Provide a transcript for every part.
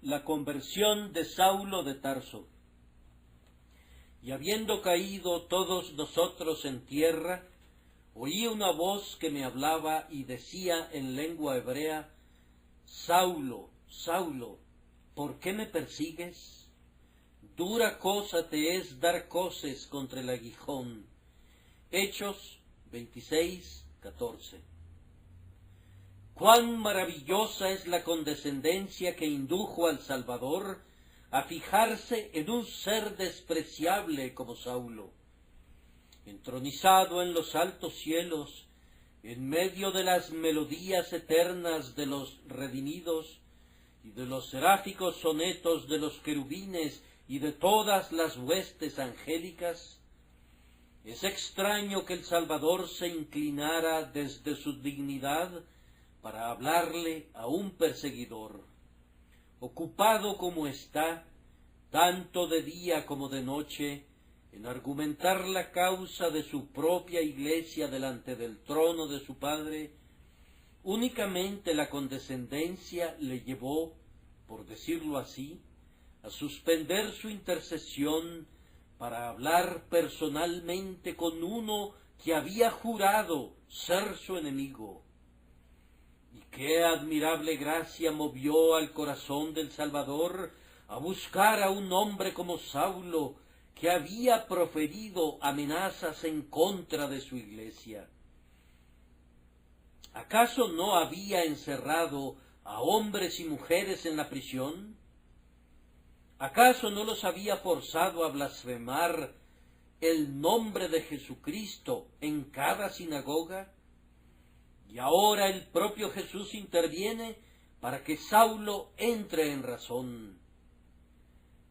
La conversión de Saulo de Tarso. Y habiendo caído todos nosotros en tierra, oí una voz que me hablaba y decía en lengua hebrea: Saulo, Saulo, ¿por qué me persigues? Dura cosa te es dar coces contra el aguijón. Hechos 26:14. Cuán maravillosa es la condescendencia que indujo al Salvador a fijarse en un ser despreciable como Saulo. Entronizado en los altos cielos, en medio de las melodías eternas de los redimidos y de los seráficos sonetos de los querubines y de todas las huestes angélicas, es extraño que el Salvador se inclinara desde su dignidad para hablarle a un perseguidor. Ocupado como está, tanto de día como de noche, en argumentar la causa de su propia iglesia delante del trono de su Padre, únicamente la condescendencia le llevó, por decirlo así, a suspender su intercesión para hablar personalmente con uno que había jurado ser su enemigo. Y qué admirable gracia movió al corazón del Salvador a buscar a un hombre como Saulo, que había proferido amenazas en contra de su iglesia. ¿Acaso no había encerrado a hombres y mujeres en la prisión? ¿Acaso no los había forzado a blasfemar el nombre de Jesucristo en cada sinagoga? Y ahora el propio Jesús interviene para que Saulo entre en razón.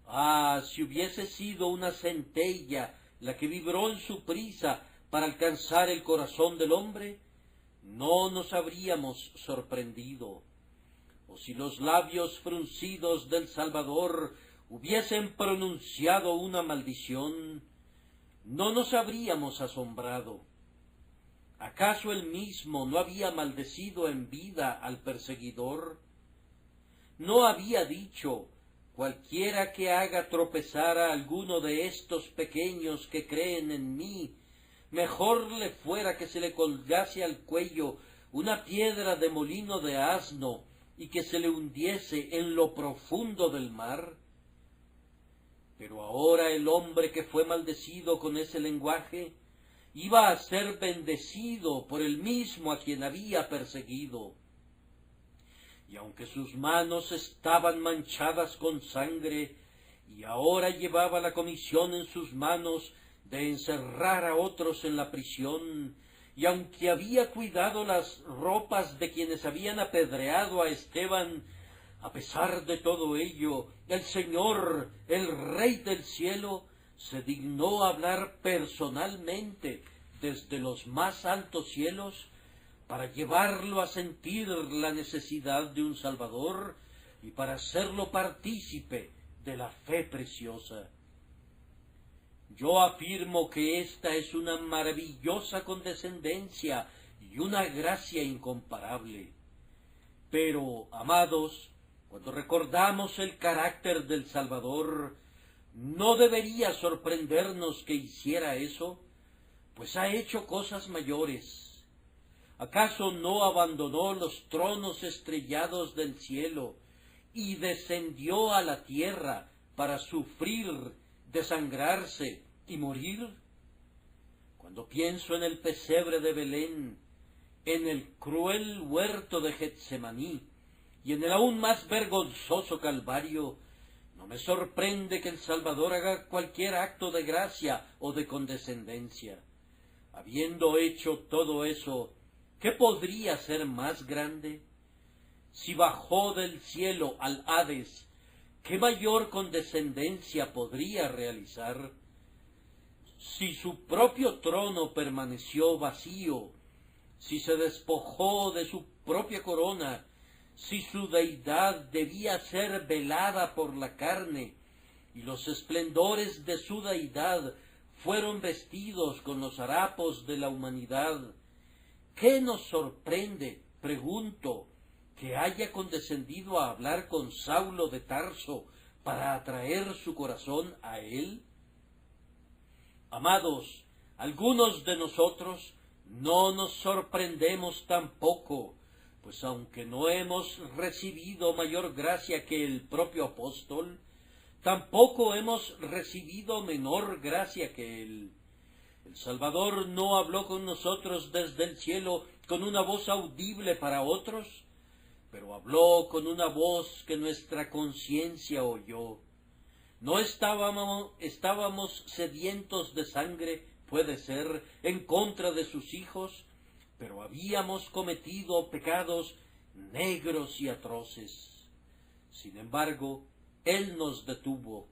Ah, si hubiese sido una centella la que vibró en su prisa para alcanzar el corazón del hombre, no nos habríamos sorprendido. O si los labios fruncidos del Salvador hubiesen pronunciado una maldición, no nos habríamos asombrado. ¿Acaso él mismo no había maldecido en vida al perseguidor? ¿No había dicho: cualquiera que haga tropezar a alguno de estos pequeños que creen en mí, mejor le fuera que se le colgase al cuello una piedra de molino de asno y que se le hundiese en lo profundo del mar? Pero ahora el hombre que fue maldecido con ese lenguaje iba a ser bendecido por el mismo a quien había perseguido. Y aunque sus manos estaban manchadas con sangre, y ahora llevaba la comisión en sus manos de encerrar a otros en la prisión, y aunque había cuidado las ropas de quienes habían apedreado a Esteban, a pesar de todo ello, el Señor, el Rey del cielo, se dignó hablar personalmente desde los más altos cielos para llevarlo a sentir la necesidad de un Salvador y para hacerlo partícipe de la fe preciosa. Yo afirmo que esta es una maravillosa condescendencia y una gracia incomparable. Pero, amados, cuando recordamos el carácter del Salvador, ¿no debería sorprendernos que hiciera eso? Pues ha hecho cosas mayores. ¿Acaso no abandonó los tronos estrellados del cielo y descendió a la tierra para sufrir, desangrarse y morir? Cuando pienso en el pesebre de Belén, en el cruel huerto de Getsemaní y en el aún más vergonzoso Calvario, no me sorprende que el Salvador haga cualquier acto de gracia o de condescendencia. Habiendo hecho todo eso, ¿qué podría ser más grande? Si bajó del cielo al Hades, ¿qué mayor condescendencia podría realizar? Si su propio trono permaneció vacío, si se despojó de su propia corona, si su deidad debía ser velada por la carne, y los esplendores de su deidad fueron vestidos con los harapos de la humanidad, ¿qué nos sorprende, pregunto, que haya condescendido a hablar con Saulo de Tarso para atraer su corazón a él? Amados, algunos de nosotros no nos sorprendemos tampoco, pues aunque no hemos recibido mayor gracia que el propio apóstol, tampoco hemos recibido menor gracia que él. El Salvador no habló con nosotros desde el cielo con una voz audible para otros, pero habló con una voz que nuestra conciencia oyó. No estábamos sedientos de sangre, puede ser, en contra de sus hijos, pero habíamos cometido pecados negros y atroces. Sin embargo, Él nos detuvo.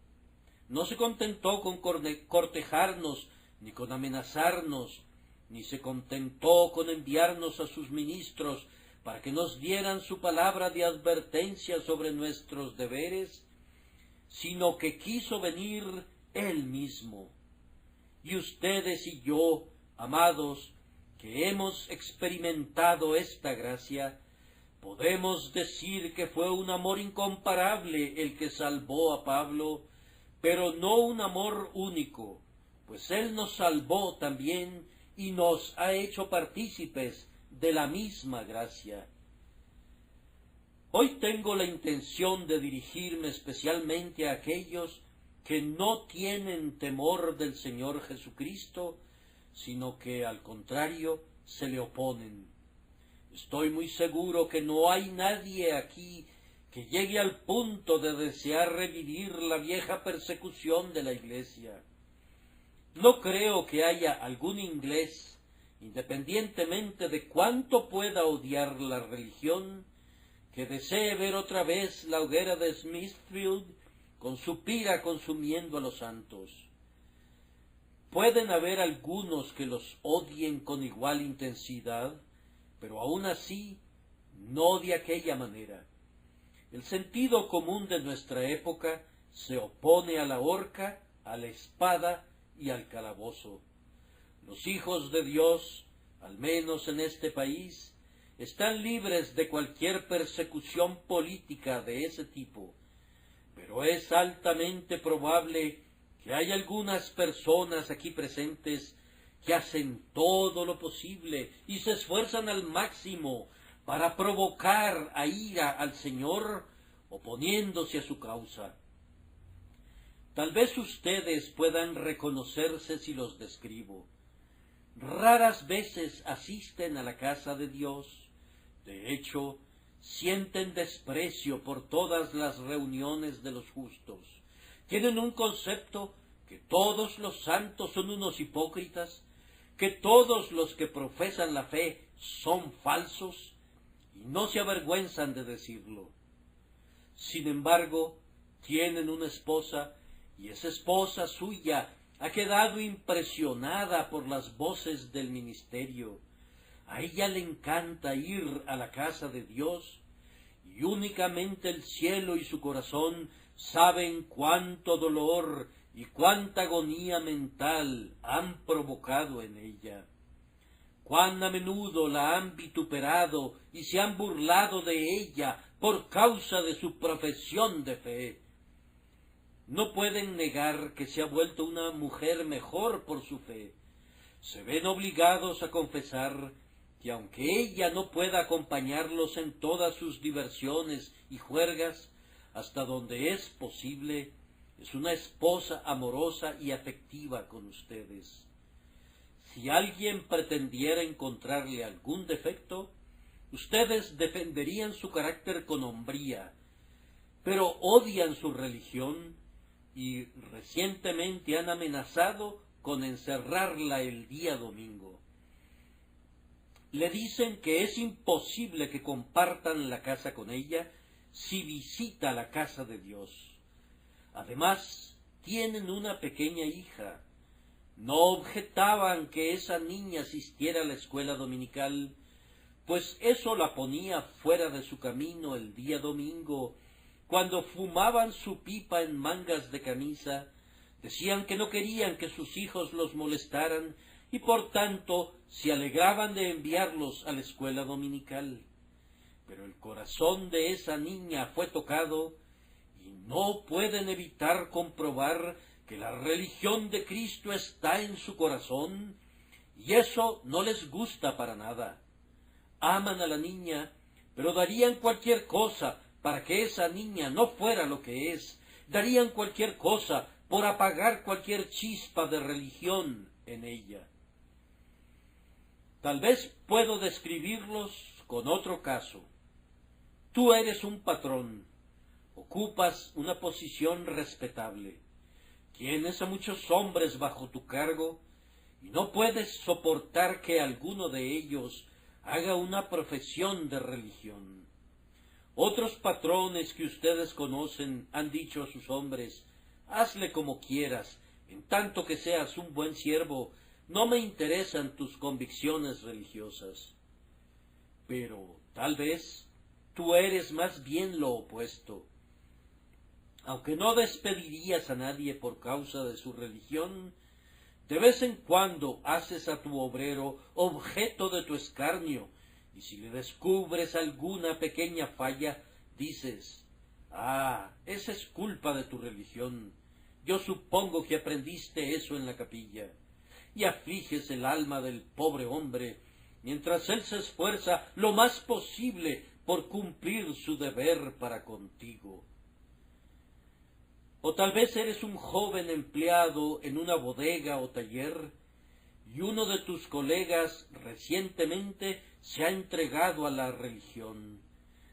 No se contentó con cortejarnos, ni con amenazarnos, ni se contentó con enviarnos a sus ministros para que nos dieran su palabra de advertencia sobre nuestros deberes, sino que quiso venir Él mismo. Y ustedes y yo, amados, que hemos experimentado esta gracia, podemos decir que fue un amor incomparable el que salvó a Pablo, pero no un amor único, pues Él nos salvó también y nos ha hecho partícipes de la misma gracia. Hoy tengo la intención de dirigirme especialmente a aquellos que no tienen temor del Señor Jesucristo, sino que al contrario se le oponen. Estoy muy seguro que no hay nadie aquí que llegue al punto de desear revivir la vieja persecución de la Iglesia. No creo que haya algún inglés, independientemente de cuánto pueda odiar la religión, que desee ver otra vez la hoguera de Smithfield con su pira consumiendo a los santos. Pueden haber algunos que los odien con igual intensidad, pero aún así no de aquella manera. El sentido común de nuestra época se opone a la horca, a la espada y al calabozo. Los hijos de Dios, al menos en este país, están libres de cualquier persecución política de ese tipo, pero es altamente probable que hay algunas personas aquí presentes que hacen todo lo posible y se esfuerzan al máximo para provocar a ira al Señor oponiéndose a su causa. Tal vez ustedes puedan reconocerse si los describo. Raras veces asisten a la casa de Dios. De hecho, sienten desprecio por todas las reuniones de los justos. Tienen un concepto que todos los santos son unos hipócritas, que todos los que profesan la fe son falsos, y no se avergüenzan de decirlo. Sin embargo, tienen una esposa, y esa esposa suya ha quedado impresionada por las voces del ministerio. A ella le encanta ir a la casa de Dios, y únicamente el cielo y su corazón saben cuánto dolor y cuánta agonía mental han provocado en ella. Cuán a menudo la han vituperado y se han burlado de ella por causa de su profesión de fe. No pueden negar que se ha vuelto una mujer mejor por su fe. Se ven obligados a confesar que aunque ella no pueda acompañarlos en todas sus diversiones y juergas, hasta donde es posible, es una esposa amorosa y afectiva con ustedes. Si alguien pretendiera encontrarle algún defecto, ustedes defenderían su carácter con hombría, pero odian su religión y recientemente han amenazado con encerrarla el día domingo. Le dicen que es imposible que compartan la casa con ella si visita la casa de Dios. Además, tienen una pequeña hija. No objetaban que esa niña asistiera a la escuela dominical, pues eso la ponía fuera de su camino el día domingo. Cuando fumaban su pipa en mangas de camisa, decían que no querían que sus hijos los molestaran y por tanto se alegraban de enviarlos a la escuela dominical. pero el corazón de esa niña fue tocado y no pueden evitar comprobar que la religión de Cristo está en su corazón, y eso no les gusta para nada. Aman a la niña, pero darían cualquier cosa para que esa niña no fuera lo que es. Darían cualquier cosa por apagar cualquier chispa de religión en ella. Tal vez puedo describirlos con otro caso. Tú eres un patrón, ocupas una posición respetable, tienes a muchos hombres bajo tu cargo y no puedes soportar que alguno de ellos haga una profesión de religión. Otros patrones que ustedes conocen han dicho a sus hombres: hazle como quieras, en tanto que seas un buen siervo, no me interesan tus convicciones religiosas. Pero tal vez tú eres más bien lo opuesto. Aunque no despedirías a nadie por causa de su religión, de vez en cuando haces a tu obrero objeto de tu escarnio, y si le descubres alguna pequeña falla, dices: ah, esa es culpa de tu religión. Yo supongo que aprendiste eso en la capilla. Y afliges el alma del pobre hombre, mientras él se esfuerza lo más posible por cumplir su deber para contigo. O tal vez eres un joven empleado en una bodega o taller, y uno de tus colegas recientemente se ha entregado a la religión.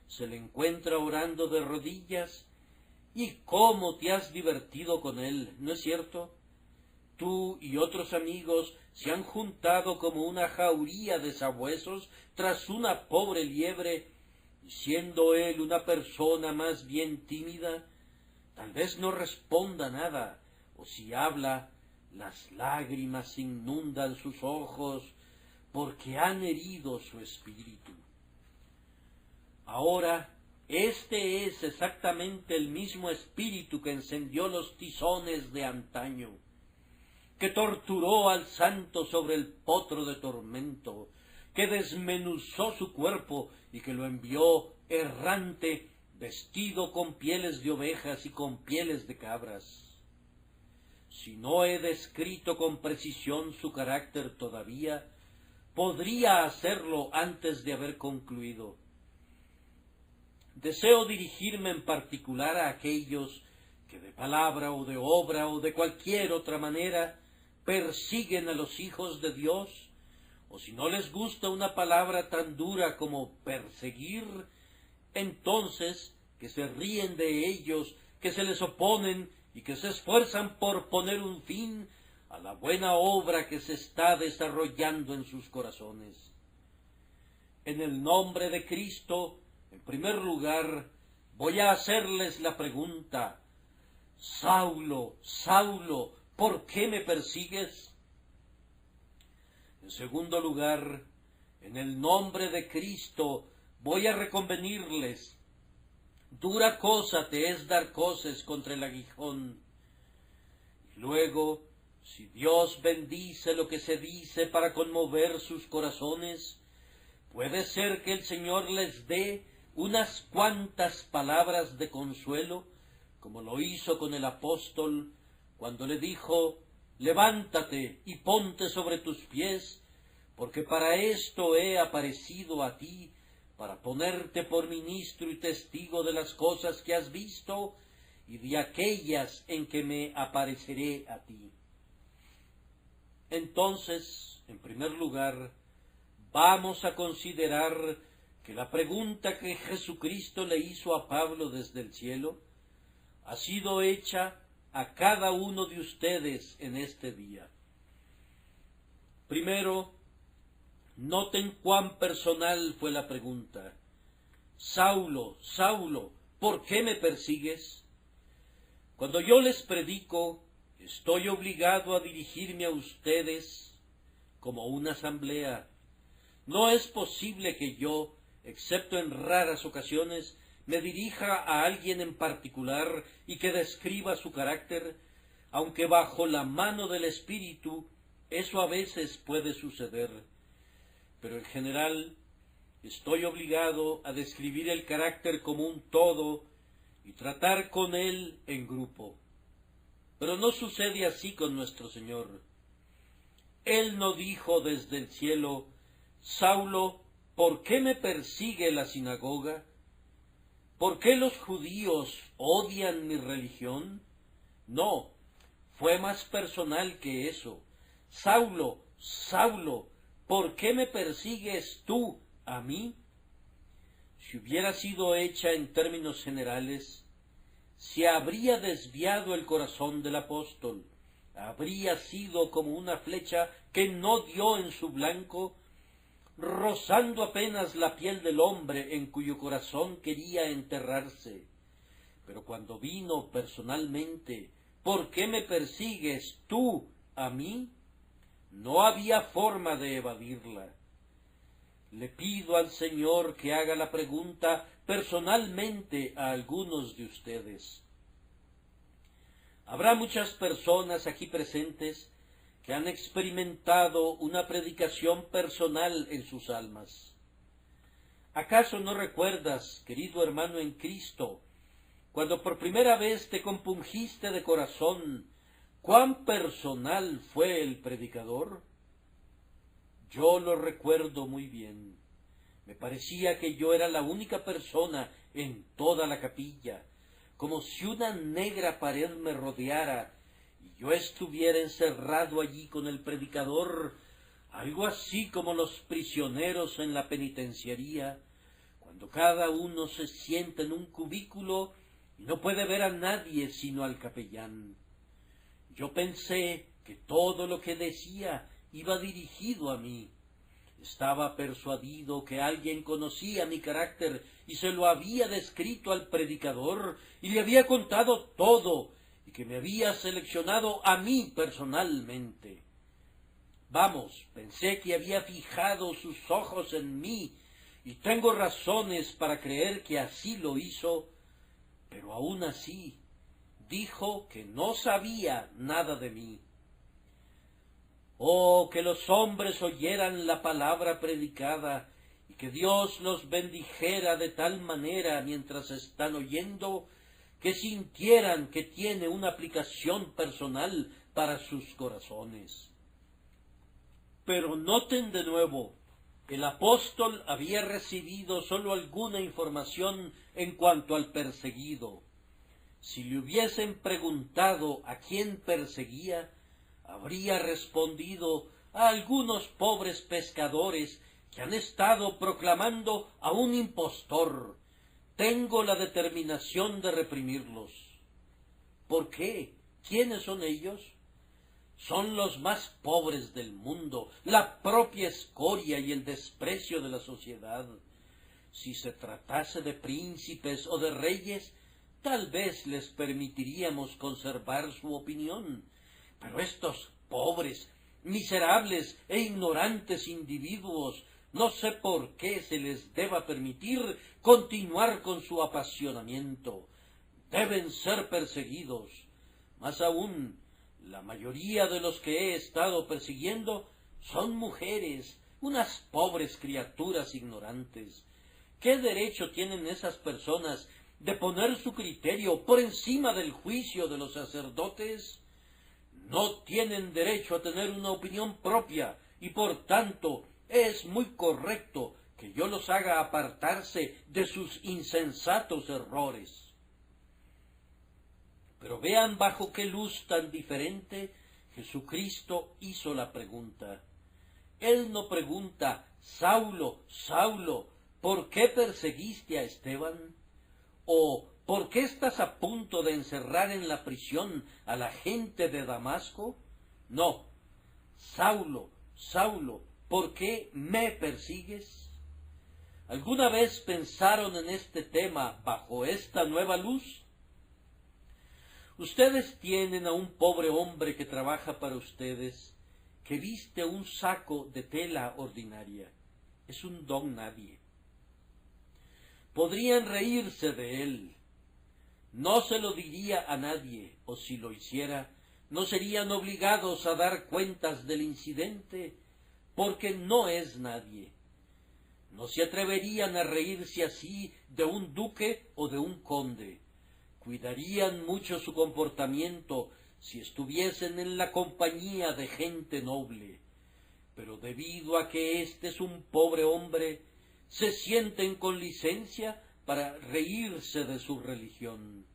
Se le encuentra orando de rodillas, y cómo te has divertido con él, ¿no es cierto? Tú y otros amigos se han juntado como una jauría de sabuesos tras una pobre liebre, y siendo él una persona más bien tímida, tal vez no responda nada, o si habla, las lágrimas inundan sus ojos porque han herido su espíritu. Ahora, este es exactamente el mismo espíritu que encendió los tizones de antaño, que torturó al santo sobre el potro de tormento, que desmenuzó su cuerpo y que lo envió errante, vestido con pieles de ovejas y con pieles de cabras. Si no he descrito con precisión su carácter todavía, podría hacerlo antes de haber concluido. Deseo dirigirme en particular a aquellos que de palabra o de obra o de cualquier otra manera persiguen a los hijos de Dios, o si no les gusta una palabra tan dura como perseguir, entonces que se ríen de ellos, que se les oponen y que se esfuerzan por poner un fin a la buena obra que se está desarrollando en sus corazones. En el nombre de Cristo, en primer lugar, voy a hacerles la pregunta: Saulo, Saulo, ¿por qué me persigues? En segundo lugar, en el nombre de Cristo, voy a reconvenirles: dura cosa te es dar coces contra el aguijón. Y luego, si Dios bendice lo que se dice para conmover sus corazones, puede ser que el Señor les dé unas cuantas palabras de consuelo, como lo hizo con el apóstol cuando le dijo: levántate y ponte sobre tus pies, porque para esto he aparecido a ti, para ponerte por ministro y testigo de las cosas que has visto y de aquellas en que me apareceré a ti. Entonces, en primer lugar, vamos a considerar que la pregunta que Jesucristo le hizo a Pablo desde el cielo ha sido hecha a cada uno de ustedes en este día. Primero, noten cuán personal fue la pregunta. Saulo, Saulo, ¿por qué me persigues? Cuando yo les predico, estoy obligado a dirigirme a ustedes como una asamblea. No es posible que yo, excepto en raras ocasiones, me dirija a alguien en particular y que describa su carácter, aunque bajo la mano del Espíritu eso a veces puede suceder. Pero en general, estoy obligado a describir el carácter como un todo y tratar con él en grupo. Pero no sucede así con nuestro Señor. Él no dijo desde el cielo: Saulo, ¿por qué me persigue la sinagoga? ¿Por qué los judíos odian mi religión? No, fue más personal que eso. Saulo, Saulo, ¿por qué me persigues tú a mí? Si hubiera sido hecha en términos generales, se habría desviado el corazón del apóstol, habría sido como una flecha que no dio en su blanco, rozando apenas la piel del hombre en cuyo corazón quería enterrarse. Pero cuando vino personalmente: ¿por qué me persigues tú a mí?, no había forma de evadirla. Le pido al Señor que haga la pregunta personalmente a algunos de ustedes. Habrá muchas personas aquí presentes que han experimentado una predicación personal en sus almas. ¿Acaso no recuerdas, querido hermano en Cristo, cuando por primera vez te compungiste de corazón, cuán personal fue el predicador? Yo lo recuerdo muy bien. Me parecía que yo era la única persona en toda la capilla, como si una negra pared me rodeara y yo estuviera encerrado allí con el predicador, algo así como los prisioneros en la penitenciaría, cuando cada uno se sienta en un cubículo y no puede ver a nadie sino al capellán. Yo pensé que todo lo que decía iba dirigido a mí. Estaba persuadido que alguien conocía mi carácter y se lo había descrito al predicador y le había contado todo y que me había seleccionado a mí personalmente. Vamos, pensé que había fijado sus ojos en mí y tengo razones para creer que así lo hizo, pero aún así dijo que no sabía nada de mí. Oh, que los hombres oyeran la palabra predicada y que Dios los bendijera de tal manera mientras están oyendo que sintieran que tiene una aplicación personal para sus corazones. Pero noten de nuevo, el apóstol había recibido sólo alguna información en cuanto al perseguido. Si le hubiesen preguntado a quién perseguía, habría respondido: a algunos pobres pescadores que han estado proclamando a un impostor. Tengo la determinación de reprimirlos. ¿Por qué? ¿Quiénes son ellos? Son los más pobres del mundo, la propia escoria y el desprecio de la sociedad. Si se tratase de príncipes o de reyes, tal vez les permitiríamos conservar su opinión. Pero estos pobres, miserables e ignorantes individuos, no sé por qué se les deba permitir continuar con su apasionamiento. Deben ser perseguidos. Más aún, la mayoría de los que he estado persiguiendo son mujeres, unas pobres criaturas ignorantes. ¿Qué derecho tienen esas personas de poner su criterio por encima del juicio de los sacerdotes? No tienen derecho a tener una opinión propia y por tanto es muy correcto que yo los haga apartarse de sus insensatos errores. Pero vean bajo qué luz tan diferente Jesucristo hizo la pregunta. Él no pregunta: Saulo, Saulo, ¿por qué perseguiste a Esteban? ¿O por qué estás a punto de encerrar en la prisión a la gente de Damasco? No. Saulo, Saulo, ¿por qué me persigues? ¿Alguna vez pensaron en este tema bajo esta nueva luz? Ustedes tienen a un pobre hombre que trabaja para ustedes, que viste un saco de tela ordinaria. Es un don nadie. Podrían reírse de él. No se lo diría a nadie, o si lo hiciera, no serían obligados a dar cuentas del incidente, porque no es nadie. no se atreverían a reírse así de un duque o de un conde. Cuidarían mucho su comportamiento si estuviesen en la compañía de gente noble. Pero debido a que éste es un pobre hombre, se sienten con licencia para reírse de su religión.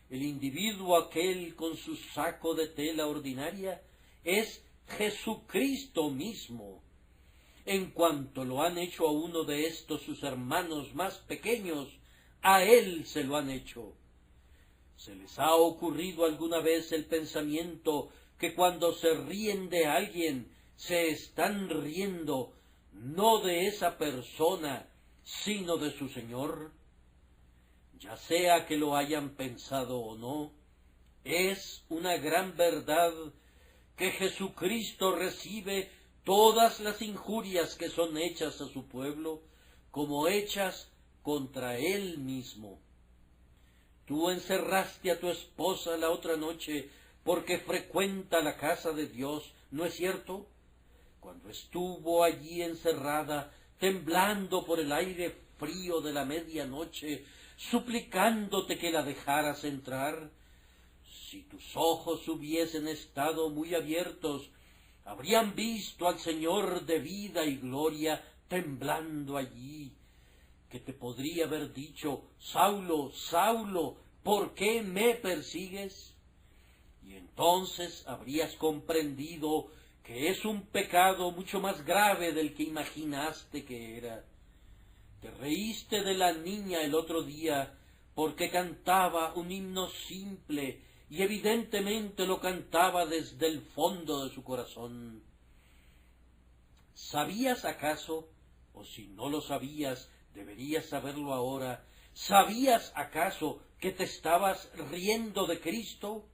El individuo aquel con su saco de tela ordinaria es Jesucristo mismo. En cuanto lo han hecho a uno de estos sus hermanos más pequeños, a él se lo han hecho. ¿Se les ha ocurrido alguna vez el pensamiento que cuando se ríen de alguien, se están riendo no de esa persona, sino de su Señor? Ya sea que lo hayan pensado o no, es una gran verdad que Jesucristo recibe todas las injurias que son hechas a su pueblo, como hechas contra él mismo. Tú encerraste a tu esposa la otra noche porque frecuenta la casa de Dios, ¿no es cierto? Cuando estuvo allí encerrada, temblando por el aire frío de la medianoche, suplicándote que la dejaras entrar, si tus ojos hubiesen estado muy abiertos, habrían visto al Señor de vida y gloria temblando allí, que te podría haber dicho: Saulo, Saulo, ¿por qué me persigues? Y entonces habrías comprendido que es un pecado mucho más grave del que imaginaste que era. Te reíste de la niña el otro día porque cantaba un himno simple y evidentemente lo cantaba desde el fondo de su corazón. ¿Sabías acaso, o si no lo sabías, deberías saberlo ahora, sabías acaso que te estabas riendo de Cristo?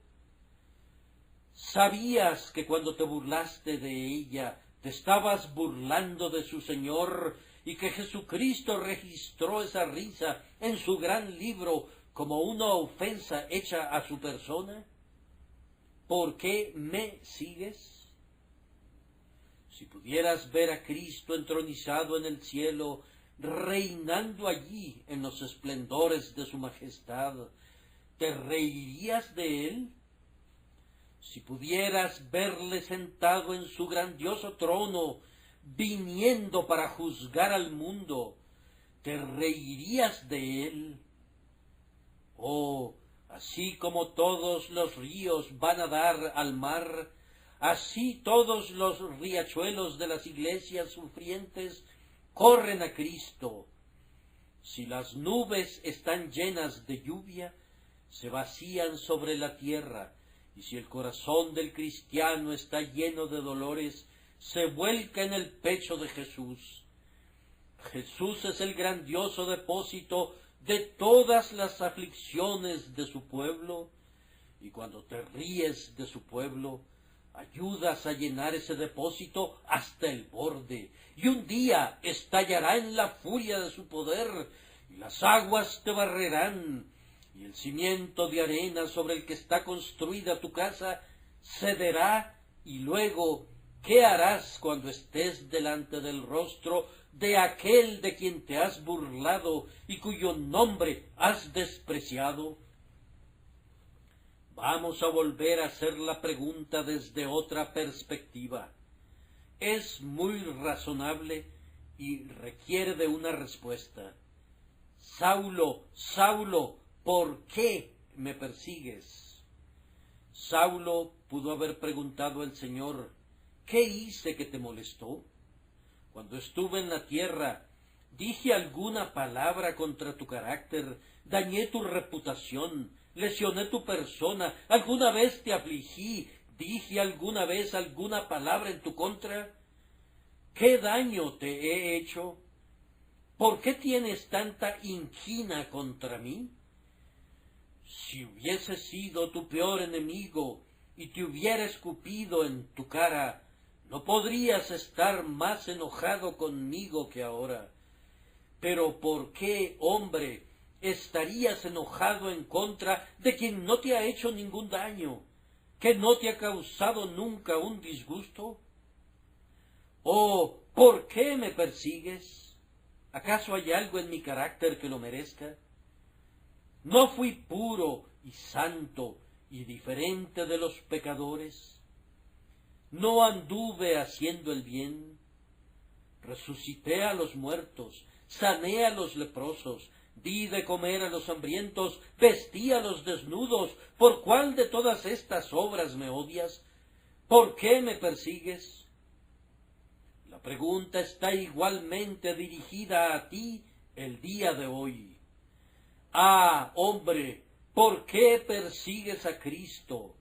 ¿Sabías que cuando te burlaste de ella, te estabas burlando de su Señor y que Jesucristo registró esa risa en su gran libro como una ofensa hecha a su persona? ¿Por qué me sigues? Si pudieras ver a Cristo entronizado en el cielo, reinando allí en los esplendores de su majestad, ¿te reirías de él? Si pudieras verle sentado en su grandioso trono, viniendo para juzgar al mundo, ¿te reirías de él? Oh, así como todos los ríos van a dar al mar, así todos los riachuelos de las iglesias sufrientes corren a Cristo. Si las nubes están llenas de lluvia, se vacían sobre la tierra, y si el corazón del cristiano está lleno de dolores, se vuelca en el pecho de Jesús. Jesús es el grandioso depósito de todas las aflicciones de su pueblo, y cuando te ríes de su pueblo, ayudas a llenar ese depósito hasta el borde, y un día estallará en la furia de su poder, y las aguas te barrerán, y el cimiento de arena sobre el que está construida tu casa cederá, y luego, ¿qué harás cuando estés delante del rostro de aquel de quien te has burlado y cuyo nombre has despreciado? Vamos a volver a hacer la pregunta desde otra perspectiva. Es muy razonable y requiere de una respuesta. Saulo, Saulo, ¿por qué me persigues? Saulo pudo haber preguntado al Señor: ¿qué hice que te molestó? Cuando estuve en la tierra, ¿dije alguna palabra contra tu carácter? ¿Dañé tu reputación? ¿Lesioné tu persona? ¿Alguna vez te afligí? ¿Dije alguna vez alguna palabra en tu contra? ¿Qué daño te he hecho? ¿Por qué tienes tanta inquina contra mí? Si hubiese sido tu peor enemigo y te hubiera escupido en tu cara, no podrías estar más enojado conmigo que ahora. Pero ¿por qué, hombre, estarías enojado en contra de quien no te ha hecho ningún daño, que no te ha causado nunca un disgusto? Oh, ¿por qué me persigues? ¿Acaso hay algo en mi carácter que lo merezca? ¿No fui puro y santo y diferente de los pecadores? ¿No anduve haciendo el bien? Resucité a los muertos, sané a los leprosos, di de comer a los hambrientos, vestí a los desnudos. ¿Por cuál de todas estas obras me odias? ¿Por qué me persigues? La pregunta está igualmente dirigida a ti el día de hoy. Ah, hombre, ¿por qué persigues a Cristo?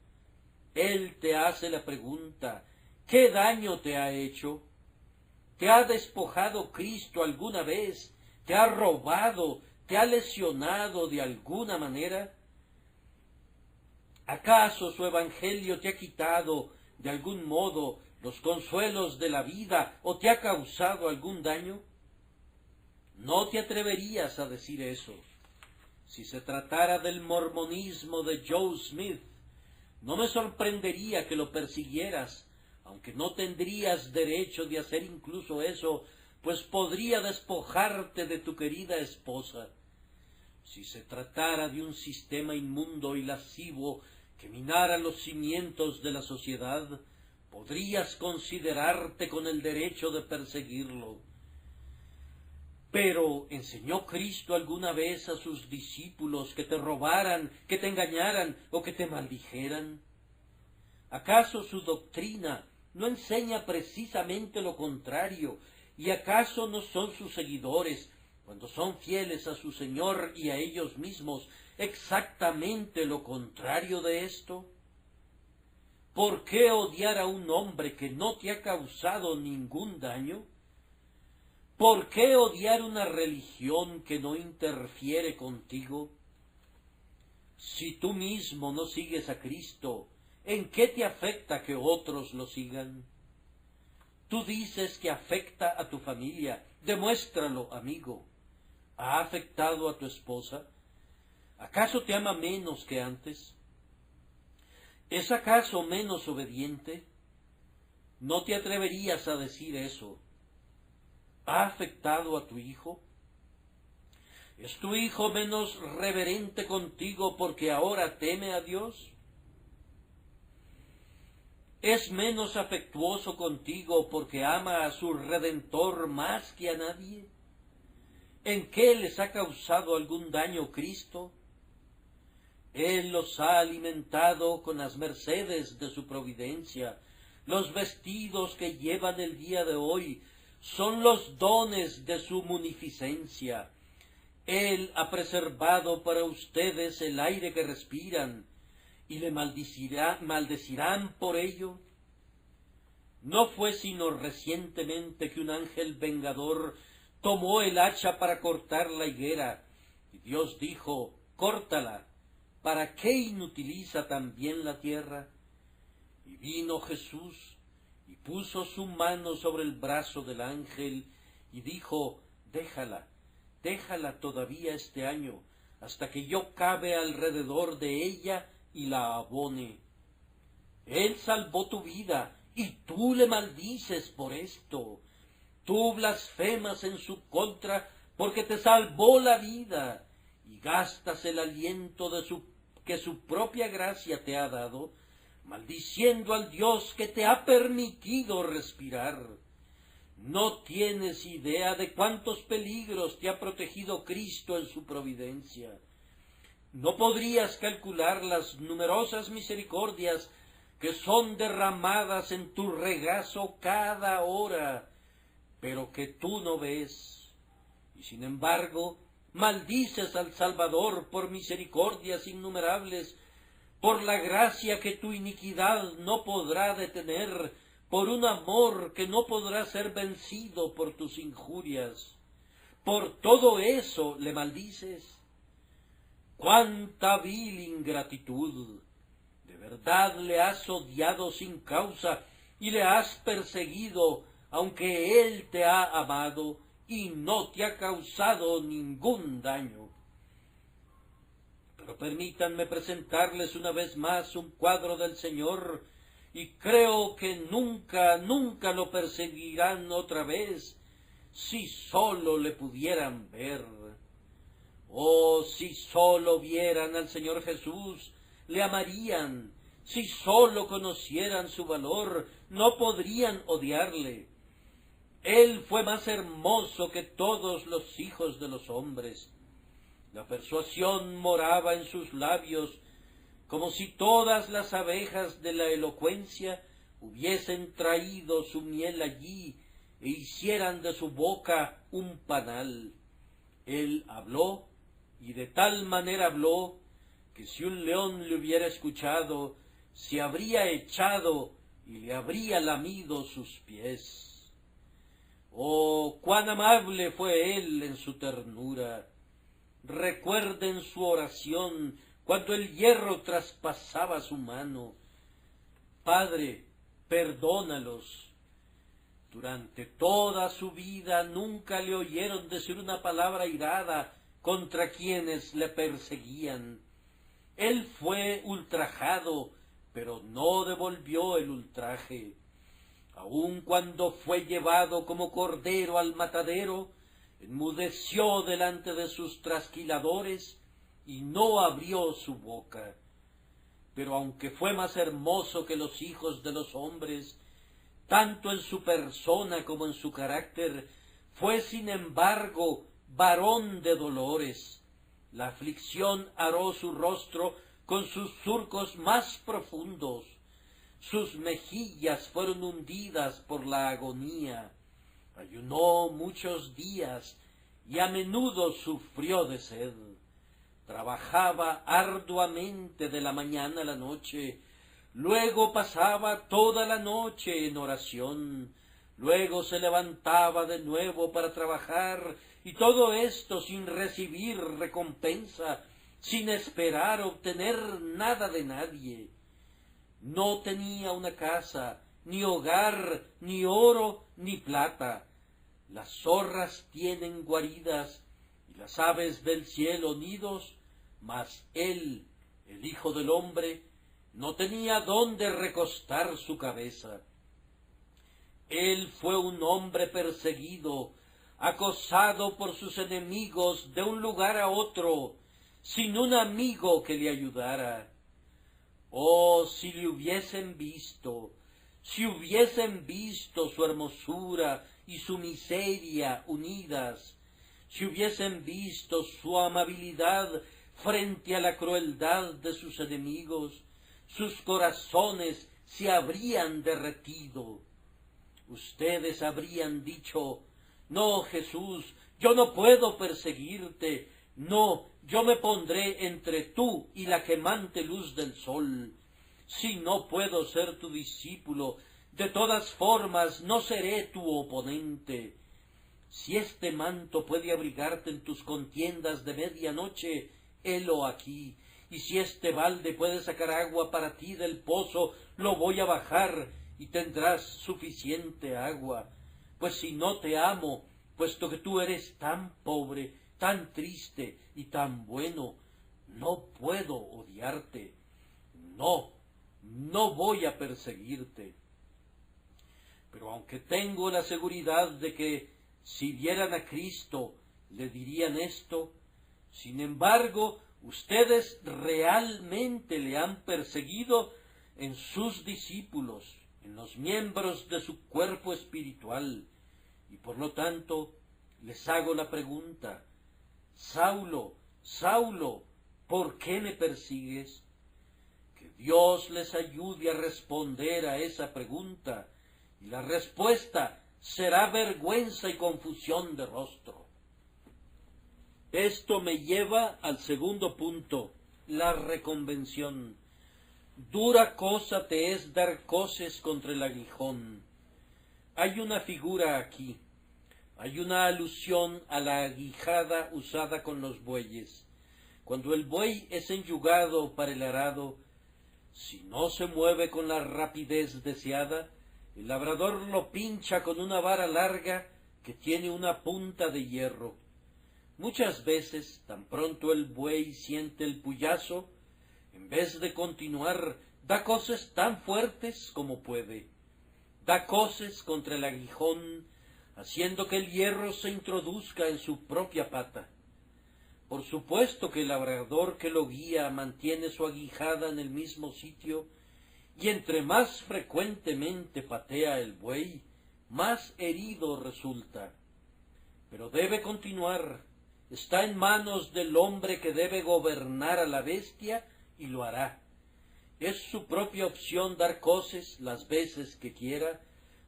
Él te hace la pregunta, ¿qué daño te ha hecho? ¿Te ha despojado Cristo alguna vez? ¿Te ha robado? ¿Te ha lesionado de alguna manera? ¿Acaso su evangelio te ha quitado de algún modo los consuelos de la vida o te ha causado algún daño? No te atreverías a decir eso. Si se tratara del mormonismo de Joe Smith, no me sorprendería que lo persiguieras, aunque no tendrías derecho de hacer incluso eso, pues podría despojarte de tu querida esposa. Si se tratara de un sistema inmundo y lascivo que minara los cimientos de la sociedad, podrías considerarte con el derecho de perseguirlo. Pero, ¿enseñó Cristo alguna vez a sus discípulos que te robaran, que te engañaran o que te maldijeran? ¿Acaso su doctrina no enseña precisamente lo contrario? ¿Y acaso no son sus seguidores, cuando son fieles a su Señor y a ellos mismos, exactamente lo contrario de esto? ¿Por qué odiar a un hombre que no te ha causado ningún daño? ¿Por qué odiar una religión que no interfiere contigo? Si tú mismo no sigues a Cristo, ¿en qué te afecta que otros lo sigan? Tú dices que afecta a tu familia. Demuéstralo, amigo. ¿Ha afectado a tu esposa? ¿Acaso te ama menos que antes? ¿Es acaso menos obediente? No te atreverías a decir eso. ¿Ha afectado a tu hijo? ¿Es tu hijo menos reverente contigo porque ahora teme a Dios? ¿Es menos afectuoso contigo porque ama a su Redentor más que a nadie? ¿En qué les ha causado algún daño Cristo? Él los ha alimentado con las mercedes de su providencia. Los vestidos que llevan el día de hoy son los dones de su munificencia. Él ha preservado para ustedes el aire que respiran, y le maldecirán por ello. No fue sino recientemente que un ángel vengador tomó el hacha para cortar la higuera, y Dios dijo, córtala, ¿para qué inutiliza también la tierra? Y vino Jesús, y puso su mano sobre el brazo del ángel, y dijo, déjala todavía este año, hasta que yo cabe alrededor de ella y la abone. Él salvó tu vida, y tú le maldices por esto. Tú blasfemas en su contra porque te salvó la vida, y gastas el aliento que su propia gracia te ha dado, maldiciendo al Dios que te ha permitido respirar. No tienes idea de cuántos peligros te ha protegido Cristo en su providencia. No podrías calcular las numerosas misericordias que son derramadas en tu regazo cada hora, pero que tú no ves. Y sin embargo, maldices al Salvador por misericordias innumerables, por la gracia que tu iniquidad no podrá detener, por un amor que no podrá ser vencido por tus injurias. Por todo eso le maldices. ¡Cuánta vil ingratitud! De verdad le has odiado sin causa y le has perseguido, aunque él te ha amado y no te ha causado ningún daño. Pero permítanme presentarles una vez más un cuadro del Señor, y creo que nunca lo perseguirán otra vez, si sólo le pudieran ver. Oh, si sólo vieran al Señor Jesús, le amarían. Si sólo conocieran su valor, no podrían odiarle. Él fue más hermoso que todos los hijos de los hombres. La persuasión moraba en sus labios, como si todas las abejas de la elocuencia hubiesen traído su miel allí e hicieran de su boca un panal. Él habló, y de tal manera habló, que si un león le hubiera escuchado, se habría echado y le habría lamido sus pies. Oh, cuán amable fue él en su ternura. Recuerden su oración cuando el hierro traspasaba su mano. Padre, perdónalos. Durante toda su vida nunca le oyeron decir una palabra airada contra quienes le perseguían. Él fue ultrajado, pero no devolvió el ultraje. Aun cuando fue llevado como cordero al matadero, enmudeció delante de sus trasquiladores y no abrió su boca. Pero aunque fue más hermoso que los hijos de los hombres, tanto en su persona como en su carácter, fue sin embargo varón de dolores. La aflicción aró su rostro con sus surcos más profundos. Sus mejillas fueron hundidas por la agonía. Ayunó muchos días y a menudo sufrió de sed. Trabajaba arduamente de la mañana a la noche, luego pasaba toda la noche en oración, luego se levantaba de nuevo para trabajar, y todo esto sin recibir recompensa, sin esperar obtener nada de nadie. No tenía una casa, ni hogar, ni oro, ni plata. Las zorras tienen guaridas, y las aves del cielo nidos, mas él, el Hijo del Hombre, no tenía dónde recostar su cabeza. Él fue un hombre perseguido, acosado por sus enemigos de un lugar a otro, sin un amigo que le ayudara. Oh, si le hubiesen visto, si hubiesen visto su hermosura y su miseria unidas, si hubiesen visto su amabilidad frente a la crueldad de sus enemigos, sus corazones se habrían derretido. Ustedes habrían dicho: no, Jesús, yo no puedo perseguirte, no, yo me pondré entre tú y la quemante luz del sol. Si no puedo ser tu discípulo, de todas formas no seré tu oponente. Si este manto puede abrigarte en tus contiendas de medianoche, helo aquí, y si este balde puede sacar agua para ti del pozo, lo voy a bajar, y tendrás suficiente agua. Pues si no te amo, puesto que tú eres tan pobre, tan triste y tan bueno, no puedo odiarte. No, no voy a perseguirte. Pero aunque tengo la seguridad de que si vieran a Cristo le dirían esto, sin embargo, ustedes realmente le han perseguido en sus discípulos, en los miembros de su cuerpo espiritual, y por lo tanto les hago la pregunta: Saulo, Saulo, ¿por qué me persigues? Que Dios les ayude a responder a esa pregunta, y la respuesta será vergüenza y confusión de rostro. Esto me lleva al segundo punto, la reconvención. Dura cosa te es dar coces contra el aguijón. Hay una figura aquí, hay una alusión a la aguijada usada con los bueyes. Cuando el buey es enyugado para el arado, si no se mueve con la rapidez deseada, el labrador lo pincha con una vara larga que tiene una punta de hierro. Muchas veces, tan pronto el buey siente el puyazo, en vez de continuar, da coces tan fuertes como puede. Da coces contra el aguijón, haciendo que el hierro se introduzca en su propia pata. Por supuesto que el labrador que lo guía mantiene su aguijada en el mismo sitio, y entre más frecuentemente patea el buey, más herido resulta. Pero debe continuar. Está en manos del hombre que debe gobernar a la bestia, y lo hará. Es su propia opción dar coces las veces que quiera,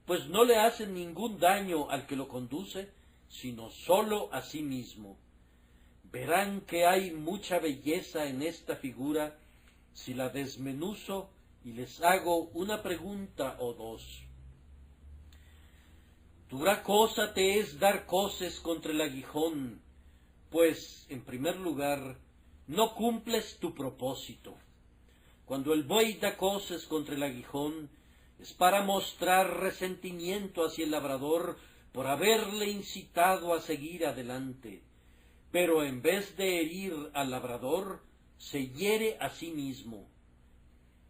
pues no le hacen ningún daño al que lo conduce, sino sólo a sí mismo. Verán que hay mucha belleza en esta figura si la desmenuzo y les hago una pregunta o dos. Dura cosa te es dar coces contra el aguijón, pues, en primer lugar, no cumples tu propósito. Cuando el buey da coces contra el aguijón, es para mostrar resentimiento hacia el labrador por haberle incitado a seguir adelante. Pero en vez de herir al labrador, se hiere a sí mismo.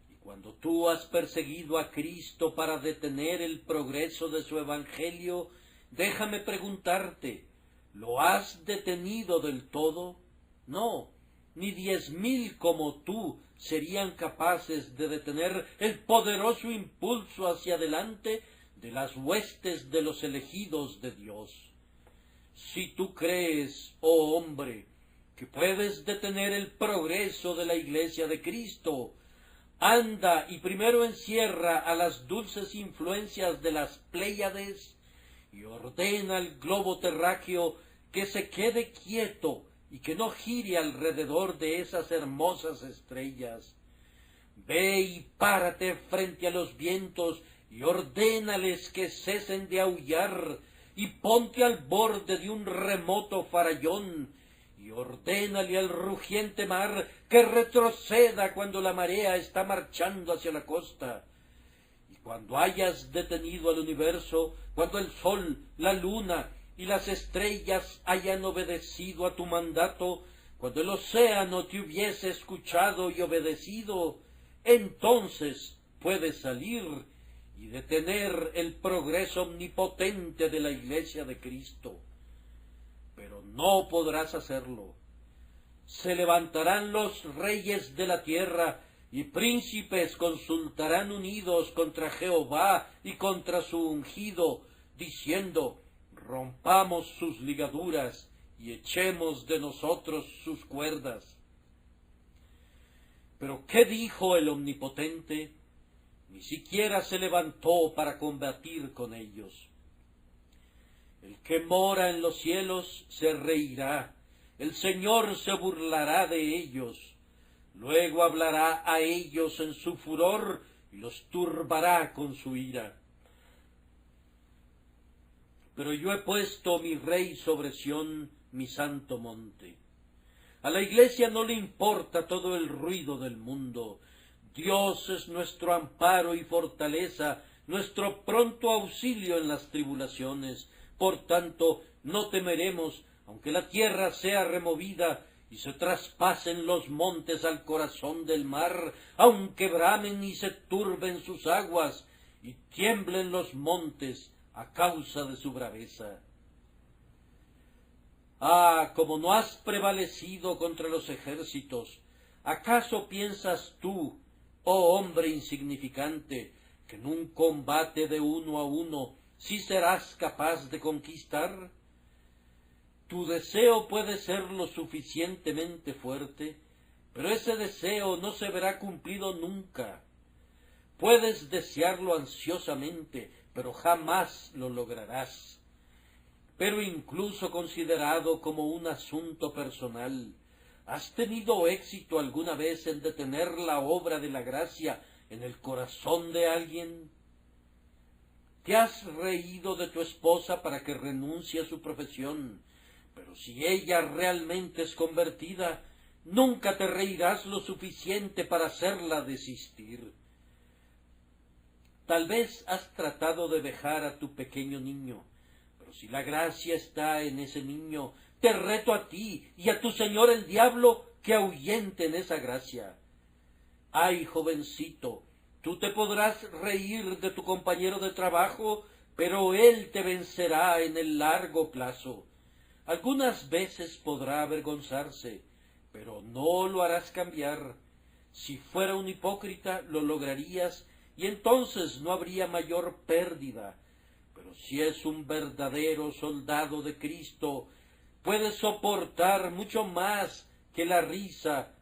Y cuando tú has perseguido a Cristo para detener el progreso de su evangelio, déjame preguntarte, ¿lo has detenido del todo? No, ni 10,000 como tú serían capaces de detener el poderoso impulso hacia adelante de las huestes de los elegidos de Dios. Si tú crees, oh hombre, que puedes detener el progreso de la Iglesia de Cristo, anda y primero encierra a las dulces influencias de las Pléyades y ordena al globo terráqueo que se quede quieto y que no gire alrededor de esas hermosas estrellas. Ve y párate frente a los vientos y ordénales que cesen de aullar, y ponte al borde de un remoto farallón, y ordénale al rugiente mar que retroceda cuando la marea está marchando hacia la costa. Y cuando hayas detenido al universo, cuando el sol, la luna y las estrellas hayan obedecido a tu mandato, cuando el océano te hubiese escuchado y obedecido, entonces puedes salir y detener el progreso omnipotente de la Iglesia de Cristo. Pero no podrás hacerlo. Se levantarán los reyes de la tierra, y príncipes consultarán unidos contra Jehová y contra su ungido, diciendo, rompamos sus ligaduras y echemos de nosotros sus cuerdas. Pero ¿qué dijo el Omnipotente? Ni siquiera se levantó para combatir con ellos. El que mora en los cielos se reirá, el Señor se burlará de ellos, luego hablará a ellos en su furor y los turbará con su ira. Pero yo he puesto mi rey sobre Sión, mi santo monte. A la Iglesia no le importa todo el ruido del mundo. Dios es nuestro amparo y fortaleza, nuestro pronto auxilio en las tribulaciones. Por tanto, no temeremos, aunque la tierra sea removida y se traspasen los montes al corazón del mar, aunque bramen y se turben sus aguas, y tiemblen los montes a causa de su braveza. Ah, como no has prevalecido contra los ejércitos, ¿acaso piensas tú, oh hombre insignificante, que en un combate de 1 a 1 sí serás capaz de conquistar? Tu deseo puede ser lo suficientemente fuerte, pero ese deseo no se verá cumplido nunca. Puedes desearlo ansiosamente, pero jamás lo lograrás. Pero incluso considerado como un asunto personal, ¿has tenido éxito alguna vez en detener la obra de la gracia en el corazón de alguien? ¿Te has reído de tu esposa para que renuncie a su profesión? Pero si ella realmente es convertida, nunca te reirás lo suficiente para hacerla desistir. Tal vez has tratado de dejar a tu pequeño niño, pero si la gracia está en ese niño, te reto a ti y a tu señor el diablo que ahuyenten esa gracia. Ay, jovencito, tú te podrás reír de tu compañero de trabajo, pero Él te vencerá en el largo plazo. Algunas veces podrá avergonzarse, pero no lo harás cambiar. Si fuera un hipócrita, lo lograrías, y entonces no habría mayor pérdida. Pero si es un verdadero soldado de Cristo, puede soportar mucho más que la risa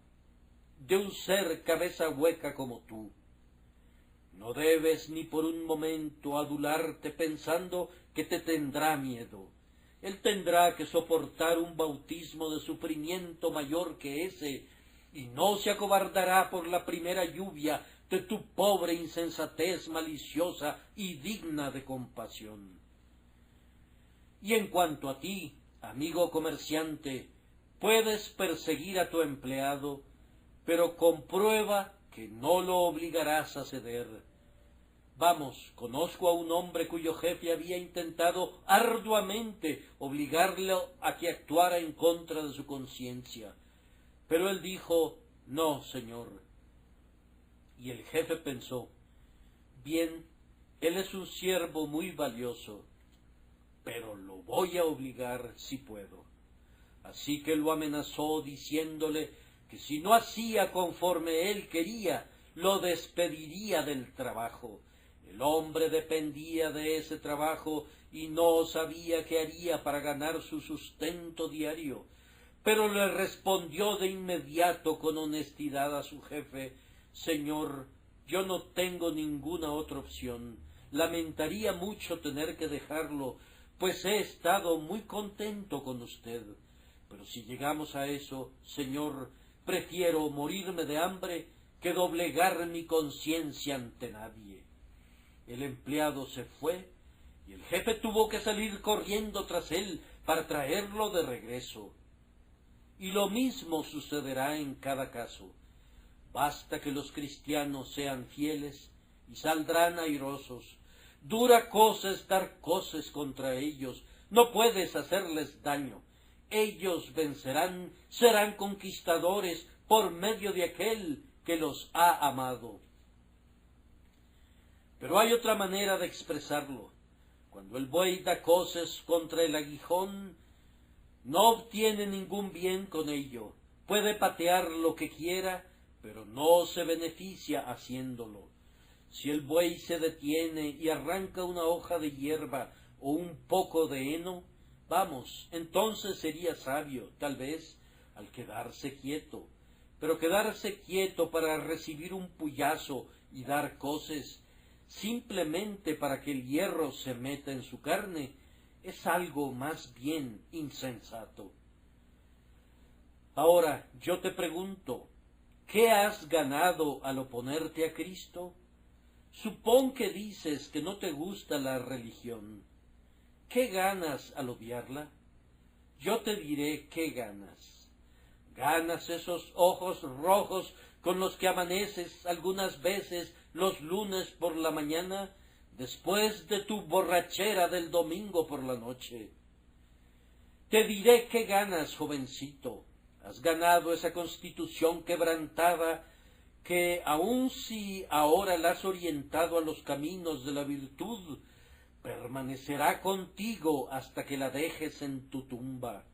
de un ser cabeza hueca como tú. No debes ni por un momento adularte pensando que te tendrá miedo. Él tendrá que soportar un bautismo de sufrimiento mayor que ese, y no se acobardará por la primera lluvia de tu pobre insensatez maliciosa y digna de compasión. Y en cuanto a ti, amigo comerciante, puedes perseguir a tu empleado, pero comprueba que no lo obligarás a ceder. Vamos, conozco a un hombre cuyo jefe había intentado arduamente obligarlo a que actuara en contra de su conciencia, pero él dijo, no, señor. Y el jefe pensó, bien, él es un siervo muy valioso, pero lo voy a obligar si puedo. Así que lo amenazó diciéndole que si no hacía conforme él quería, lo despediría del trabajo. El hombre dependía de ese trabajo y no sabía qué haría para ganar su sustento diario, pero le respondió de inmediato con honestidad a su jefe, Señor, yo no tengo ninguna otra opción. Lamentaría mucho tener que dejarlo, pues he estado muy contento con usted. Pero si llegamos a eso, Señor, prefiero morirme de hambre que doblegar mi conciencia ante nadie. El empleado se fue y el jefe tuvo que salir corriendo tras él para traerlo de regreso. Y lo mismo sucederá en cada caso. Basta que los cristianos sean fieles y saldrán airosos. Dura cosa es dar coces contra ellos. No puedes hacerles daño. Ellos vencerán, serán conquistadores por medio de aquel que los ha amado. Pero hay otra manera de expresarlo. Cuando el buey da coces contra el aguijón, no obtiene ningún bien con ello. Puede patear lo que quiera, pero no se beneficia haciéndolo. Si el buey se detiene y arranca una hoja de hierba o un poco de heno, vamos, entonces sería sabio, tal vez, al quedarse quieto. Pero quedarse quieto para recibir un puyazo y dar coces, simplemente para que el hierro se meta en su carne, es algo más bien insensato. Ahora, yo te pregunto, ¿qué has ganado al oponerte a Cristo? Supón que dices que no te gusta la religión. ¿Qué ganas al odiarla? Yo te diré qué ganas. Ganas esos ojos rojos con los que amaneces algunas veces los lunes por la mañana, después de tu borrachera del domingo por la noche. Te diré qué ganas, jovencito. Has ganado esa constitución quebrantada que, aun si ahora la has orientado a los caminos de la virtud, permanecerá contigo hasta que la dejes en tu tumba.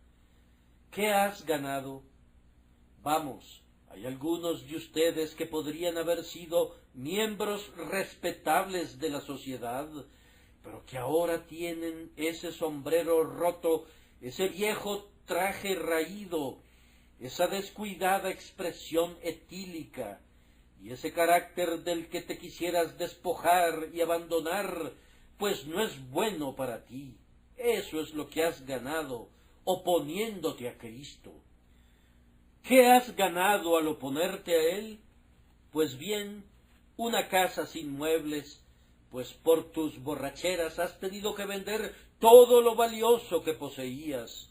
¿Qué has ganado? Vamos, hay algunos de ustedes que podrían haber sido miembros respetables de la sociedad, pero que ahora tienen ese sombrero roto, ese viejo traje raído, esa descuidada expresión etílica, y ese carácter del que te quisieras despojar y abandonar, pues no es bueno para ti. Eso es lo que has ganado, oponiéndote a Cristo. ¿Qué has ganado al oponerte a Él? Pues bien, una casa sin muebles, pues por tus borracheras has tenido que vender todo lo valioso que poseías.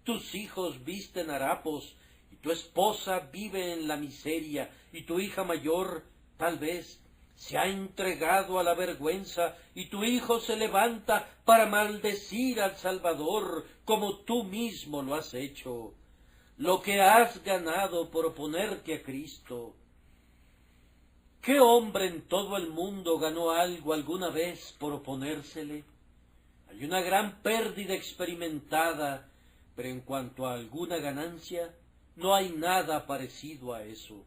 Tus hijos visten harapos, y tu esposa vive en la miseria, y tu hija mayor, tal vez, se ha entregado a la vergüenza, y tu hijo se levanta para maldecir al Salvador, como tú mismo lo has hecho. Lo que has ganado por oponerte a Cristo. ¿Qué hombre en todo el mundo ganó algo alguna vez por oponérsele? Hay una gran pérdida experimentada, pero en cuanto a alguna ganancia, no hay nada parecido a eso.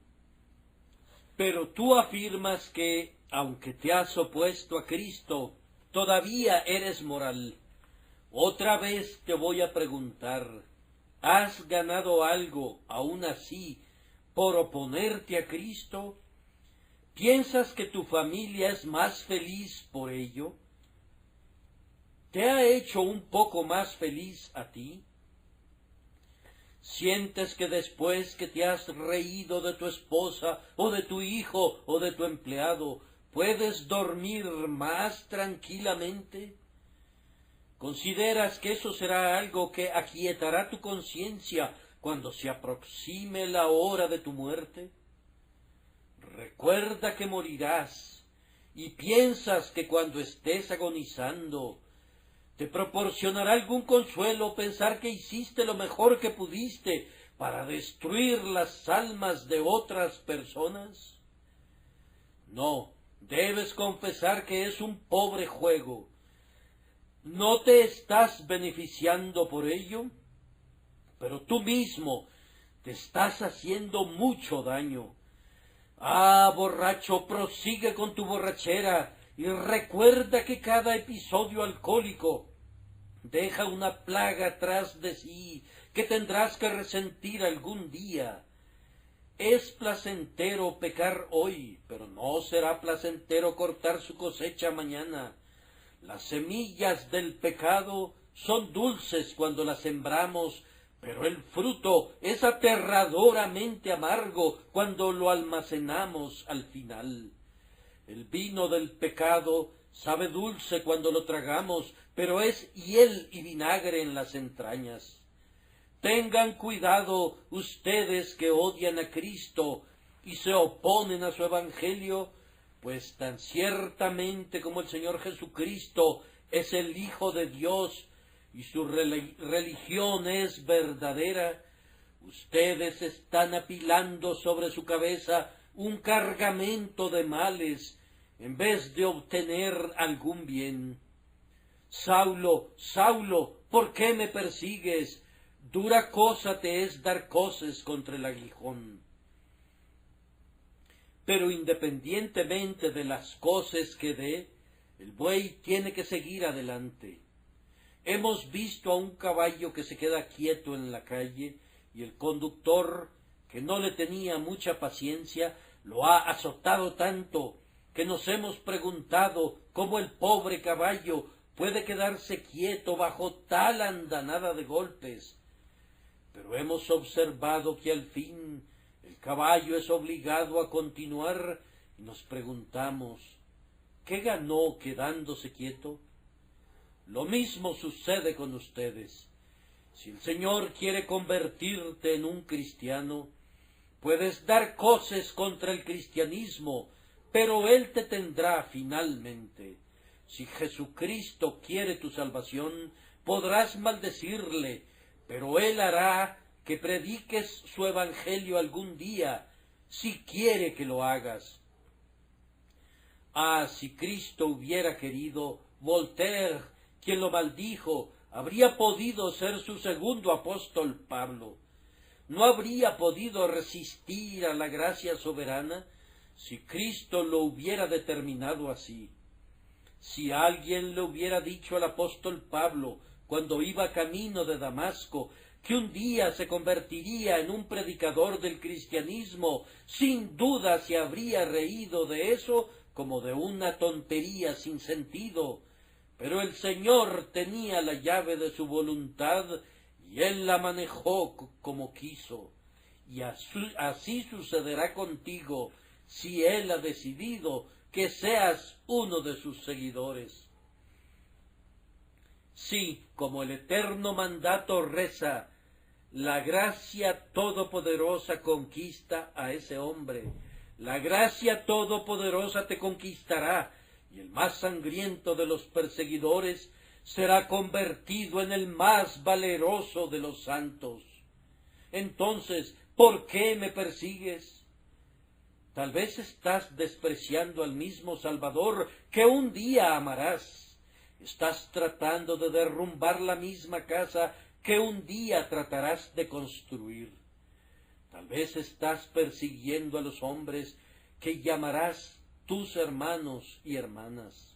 Pero tú afirmas que, aunque te has opuesto a Cristo, todavía eres moral. Otra vez te voy a preguntar, ¿has ganado algo, aún así, por oponerte a Cristo? ¿Piensas que tu familia es más feliz por ello? ¿Te ha hecho un poco más feliz a ti? ¿Sientes que después que te has reído de tu esposa, o de tu hijo, o de tu empleado, puedes dormir más tranquilamente? ¿Consideras que eso será algo que aquietará tu conciencia cuando se aproxime la hora de tu muerte? Recuerda que morirás, y piensas que cuando estés agonizando, ¿te proporcionará algún consuelo pensar que hiciste lo mejor que pudiste para destruir las almas de otras personas? No, debes confesar que es un pobre juego. ¿No te estás beneficiando por ello? Pero tú mismo te estás haciendo mucho daño. Ah, borracho, prosigue con tu borrachera y recuerda que cada episodio alcohólico deja una plaga tras de sí que tendrás que resentir algún día. Es placentero pecar hoy, pero no será placentero cortar su cosecha mañana. Las semillas del pecado son dulces cuando las sembramos, pero el fruto es aterradoramente amargo cuando lo almacenamos al final. El vino del pecado sabe dulce cuando lo tragamos, pero es hiel y vinagre en las entrañas. Tengan cuidado ustedes que odian a Cristo y se oponen a su evangelio, pues tan ciertamente como el Señor Jesucristo es el Hijo de Dios y su religión es verdadera, ustedes están apilando sobre su cabeza un cargamento de males en vez de obtener algún bien. Saulo, Saulo, ¿por qué me persigues? Dura cosa te es dar coces contra el aguijón. Pero independientemente de las coces que dé, el buey tiene que seguir adelante. Hemos visto a un caballo que se queda quieto en la calle y el conductor, que no le tenía mucha paciencia, lo ha azotado tanto que nos hemos preguntado cómo el pobre caballo puede quedarse quieto bajo tal andanada de golpes. Pero hemos observado que al fin el caballo es obligado a continuar y nos preguntamos, ¿qué ganó quedándose quieto? Lo mismo sucede con ustedes. Si el Señor quiere convertirte en un cristiano, puedes dar coces contra el cristianismo, pero Él te tendrá finalmente. Si Jesucristo quiere tu salvación, podrás maldecirle, pero Él hará que prediques su evangelio algún día, si quiere que lo hagas. Ah, si Cristo hubiera querido, Voltaire, quien lo maldijo, habría podido ser su segundo apóstol Pablo. No habría podido resistir a la gracia soberana si Cristo lo hubiera determinado así. Si alguien le hubiera dicho al apóstol Pablo, cuando iba camino de Damasco, que un día se convertiría en un predicador del cristianismo, sin duda se habría reído de eso como de una tontería sin sentido. Pero el Señor tenía la llave de su voluntad y Él la manejó como quiso. Y así sucederá contigo si Él ha decidido que seas uno de sus seguidores. Sí, como el eterno mandato reza, la gracia todopoderosa conquista a ese hombre. La gracia todopoderosa te conquistará, y el más sangriento de los perseguidores será convertido en el más valeroso de los santos. Entonces, ¿por qué me persigues? Tal vez estás despreciando al mismo Salvador que un día amarás. Estás tratando de derrumbar la misma casa que un día tratarás de construir. Tal vez estás persiguiendo a los hombres que llamarás tus hermanos y hermanas.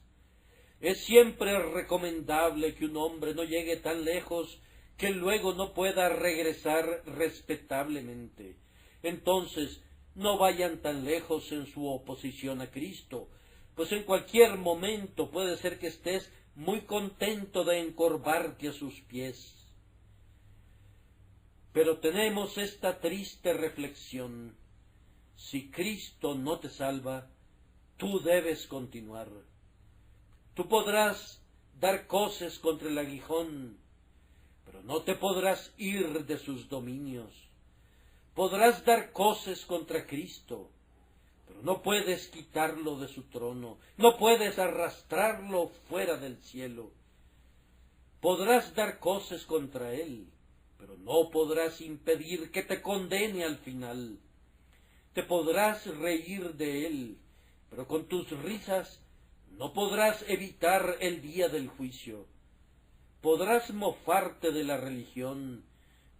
Es siempre recomendable que un hombre no llegue tan lejos que luego no pueda regresar respetablemente. Entonces, no vayan tan lejos en su oposición a Cristo, pues en cualquier momento puede ser que estés muy contento de encorvarte a sus pies. Pero tenemos esta triste reflexión: si Cristo no te salva, tú debes continuar. Tú podrás dar coces contra el aguijón, pero no te podrás ir de sus dominios. Podrás dar coces contra Cristo, pero no puedes quitarlo de su trono, no puedes arrastrarlo fuera del cielo. Podrás dar coces contra Él, pero no podrás impedir que te condene al final. Te podrás reír de Él, pero con tus risas no podrás evitar el día del juicio. Podrás mofarte de la religión,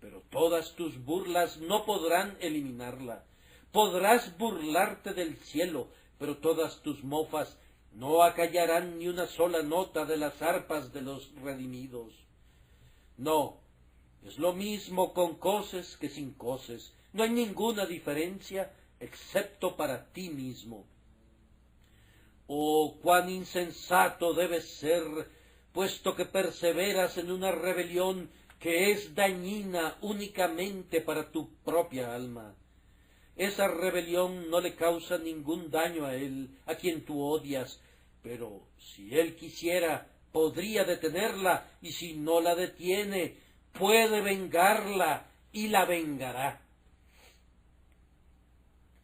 pero todas tus burlas no podrán eliminarla. Podrás burlarte del cielo, pero todas tus mofas no acallarán ni una sola nota de las arpas de los redimidos. No, es lo mismo con coces que sin coces. No hay ninguna diferencia excepto para ti mismo. Oh, cuán insensato debes ser, puesto que perseveras en una rebelión que es dañina únicamente para tu propia alma. Esa rebelión no le causa ningún daño a él, a quien tú odias, pero si él quisiera, podría detenerla, y si no la detiene, puede vengarla y la vengará.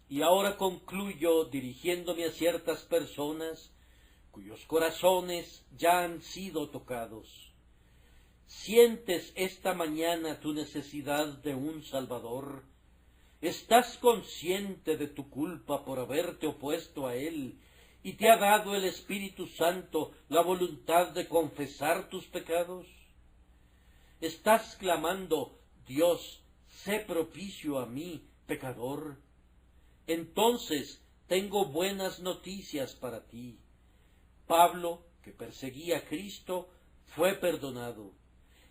Y ahora concluyo dirigiéndome a ciertas personas cuyos corazones ya han sido tocados. ¿Sientes esta mañana tu necesidad de un Salvador? ¿Estás consciente de tu culpa por haberte opuesto a Él y te ha dado el Espíritu Santo la voluntad de confesar tus pecados? ¿Estás clamando: Dios, sé propicio a mí, pecador? Entonces tengo buenas noticias para ti. Pablo, que perseguía a Cristo, fue perdonado.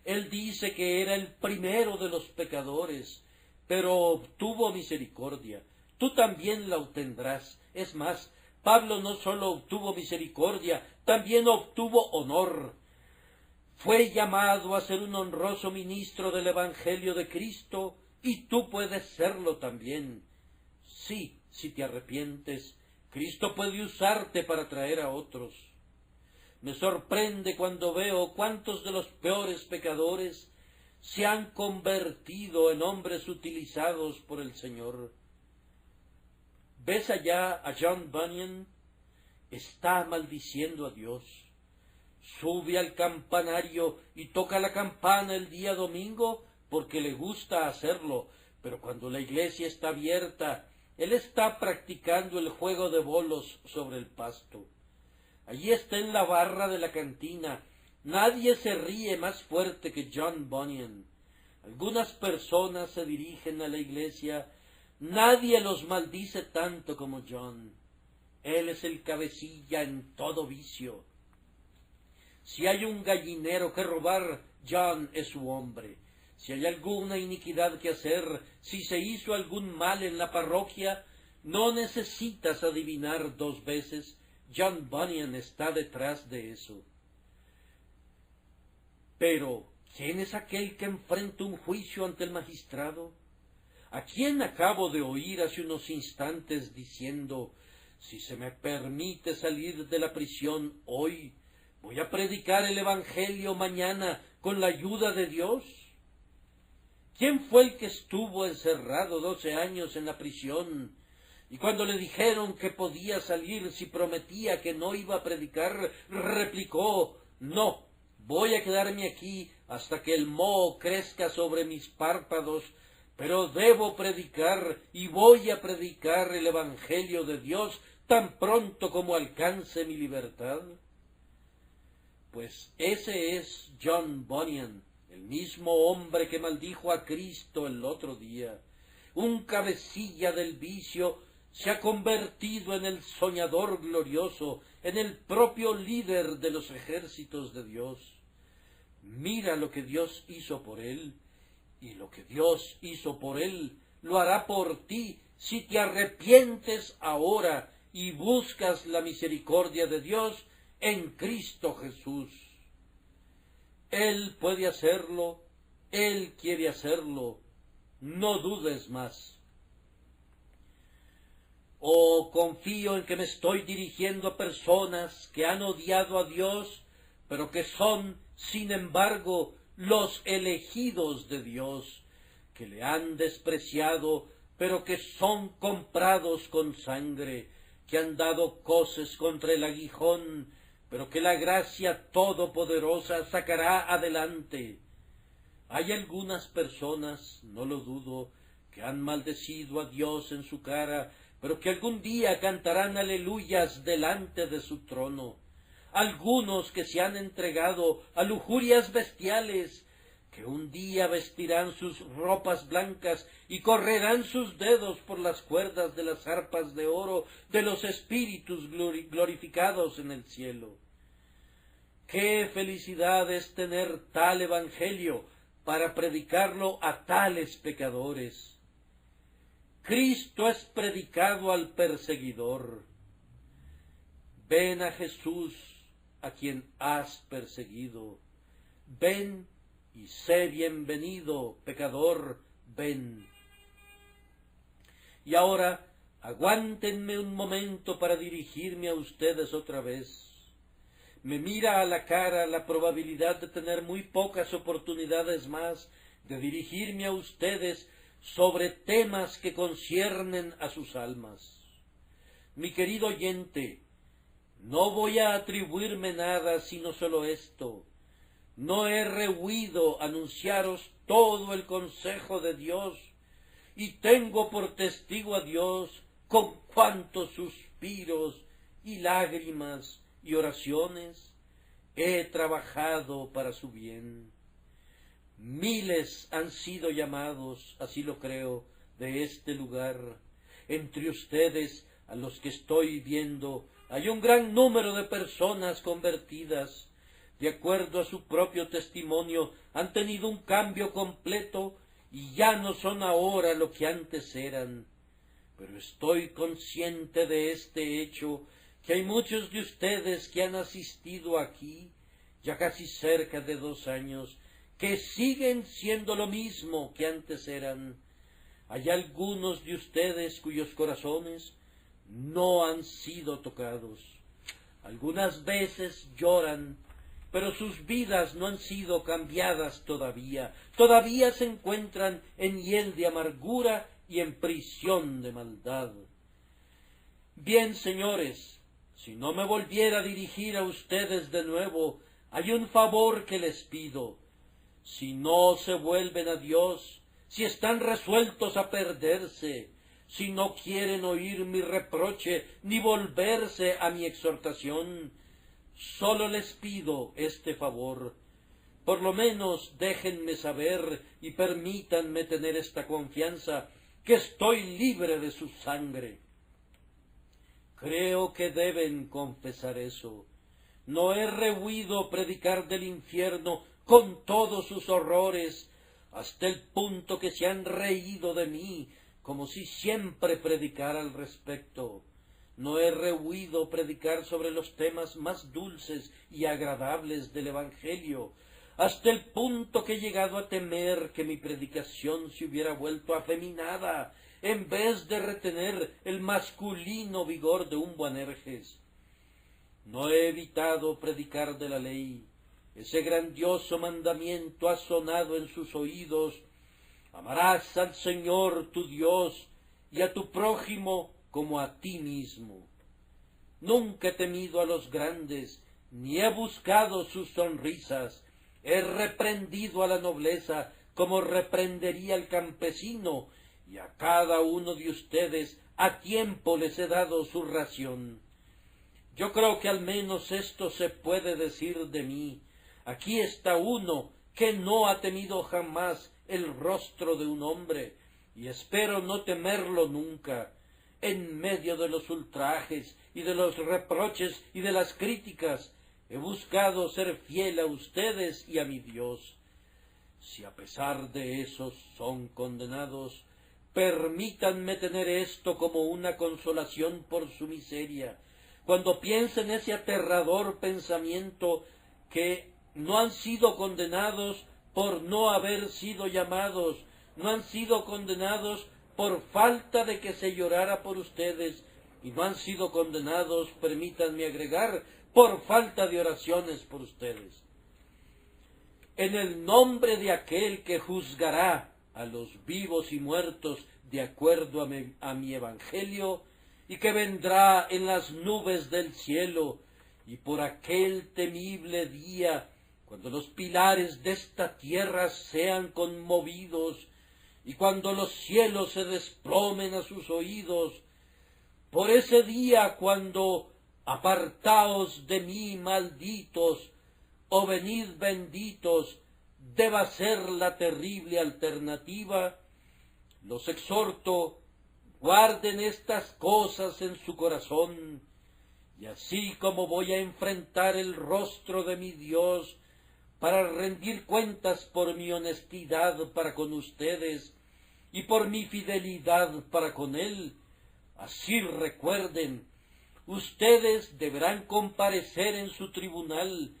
Él dice que era el primero de los pecadores, pero obtuvo misericordia. Tú también la obtendrás. Es más, Pablo no solo obtuvo misericordia, también obtuvo honor. Fue llamado a ser un honroso ministro del Evangelio de Cristo, y tú puedes serlo también. Sí, si te arrepientes, Cristo puede usarte para traer a otros. Me sorprende cuando veo cuántos de los peores pecadores se han convertido en hombres utilizados por el Señor. ¿Ves allá a John Bunyan? Está maldiciendo a Dios. Sube al campanario y toca la campana el día domingo porque le gusta hacerlo, pero cuando la iglesia está abierta, él está practicando el juego de bolos sobre el pasto. Allí está en la barra de la cantina. Nadie se ríe más fuerte que John Bunyan. Algunas personas se dirigen a la iglesia. Nadie los maldice tanto como John. Él es el cabecilla en todo vicio. Si hay un gallinero que robar, John es su hombre. Si hay alguna iniquidad que hacer, si se hizo algún mal en la parroquia, no necesitas adivinar 2 veces. John Bunyan está detrás de eso. Pero, ¿quién es aquel que enfrenta un juicio ante el magistrado? ¿A quién acabo de oír hace unos instantes diciendo: si se me permite salir de la prisión hoy, voy a predicar el Evangelio mañana con la ayuda de Dios? ¿Quién fue el que estuvo encerrado 12 años en la prisión y cuando le dijeron que podía salir si prometía que no iba a predicar, replicó: no, voy a quedarme aquí hasta que el moho crezca sobre mis párpados, pero debo predicar y voy a predicar el Evangelio de Dios tan pronto como alcance mi libertad? pues ese es John Bunyan, el mismo hombre que maldijo a Cristo el otro día. Un cabecilla del vicio se ha convertido en el soñador glorioso, en el propio líder de los ejércitos de Dios. Mira lo que Dios hizo por él, y lo que Dios hizo por él lo hará por ti si te arrepientes ahora y buscas la misericordia de Dios en Cristo Jesús. Él puede hacerlo, Él quiere hacerlo, no dudes más. Oh, confío en que me estoy dirigiendo a personas que han odiado a Dios, pero que son, sin embargo, los elegidos de Dios, que le han despreciado, pero que son comprados con sangre, que han dado coces contra el aguijón, pero que la gracia todopoderosa sacará adelante. Hay algunas personas, no lo dudo, que han maldecido a Dios en su cara, pero que algún día cantarán aleluyas delante de su trono. Algunos que se han entregado a lujurias bestiales, que un día vestirán sus ropas blancas y correrán sus dedos por las cuerdas de las arpas de oro de los espíritus glorificados en el cielo. ¡Qué felicidad es tener tal evangelio para predicarlo a tales pecadores! Cristo es predicado al perseguidor. Ven a Jesús, a quien has perseguido. Ven y sé bienvenido, pecador, ven. Y ahora, aguántenme un momento para dirigirme a ustedes otra vez. Me mira a la cara la probabilidad de tener muy pocas oportunidades más de dirigirme a ustedes sobre temas que conciernen a sus almas. Mi querido oyente, no voy a atribuirme nada sino solo esto. No he rehuido anunciaros todo el consejo de Dios, y tengo por testigo a Dios con cuántos suspiros y lágrimas y oraciones he trabajado para su bien. Miles han sido llamados, así lo creo, de este lugar. Entre ustedes, a los que estoy viendo, hay un gran número de personas convertidas. De acuerdo a su propio testimonio, han tenido un cambio completo y ya no son ahora lo que antes eran. Pero estoy consciente de este hecho, que hay muchos de ustedes que han asistido aquí, ya casi cerca de 2 años, que siguen siendo lo mismo que antes eran. Hay algunos de ustedes cuyos corazones no han sido tocados. Algunas veces lloran, pero sus vidas no han sido cambiadas todavía. Todavía se encuentran en hiel de amargura y en prisión de maldad. Bien, señores, si no me volviera a dirigir a ustedes de nuevo, hay un favor que les pido. Si no se vuelven a Dios, si están resueltos a perderse, si no quieren oír mi reproche ni volverse a mi exhortación, solo les pido este favor. Por lo menos déjenme saber y permítanme tener esta confianza, que estoy libre de su sangre. Creo que deben confesar eso. No he rehuido predicar del infierno con todos sus horrores, hasta el punto que se han reído de mí, como si siempre predicara al respecto. No he rehuido predicar sobre los temas más dulces y agradables del Evangelio, hasta el punto que he llegado a temer que mi predicación se hubiera vuelto afeminada, en vez de retener el masculino vigor de un Boanerges. No he evitado predicar de la ley. Ese grandioso mandamiento ha sonado en sus oídos: amarás al Señor tu Dios y a tu prójimo como a ti mismo. Nunca he temido a los grandes, ni he buscado sus sonrisas. He reprendido a la nobleza como reprendería al campesino, y a cada uno de ustedes a tiempo les he dado su ración. Yo creo que al menos esto se puede decir de mí. Aquí está uno que no ha temido jamás el rostro de un hombre, y espero no temerlo nunca. En medio de los ultrajes y de los reproches y de las críticas, he buscado ser fiel a ustedes y a mi Dios. Si a pesar de eso son condenados, permítanme tener esto como una consolación por su miseria, cuando piensen ese aterrador pensamiento que no han sido condenados por no haber sido llamados, no han sido condenados por falta de que se llorara por ustedes, y no han sido condenados, permítanme agregar, por falta de oraciones por ustedes. En el nombre de aquel que juzgará a los vivos y muertos de acuerdo a mi evangelio, y que vendrá en las nubes del cielo, y por aquel temible día, cuando los pilares de esta tierra sean conmovidos, y cuando los cielos se desplomen a sus oídos, por ese día cuando apartaos de mí, malditos, o venid benditos, deba ser la terrible alternativa, los exhorto, guarden estas cosas en su corazón, y así como voy a enfrentar el rostro de mi Dios para rendir cuentas por mi honestidad para con ustedes y por mi fidelidad para con Él, así recuerden, ustedes deberán comparecer en su tribunal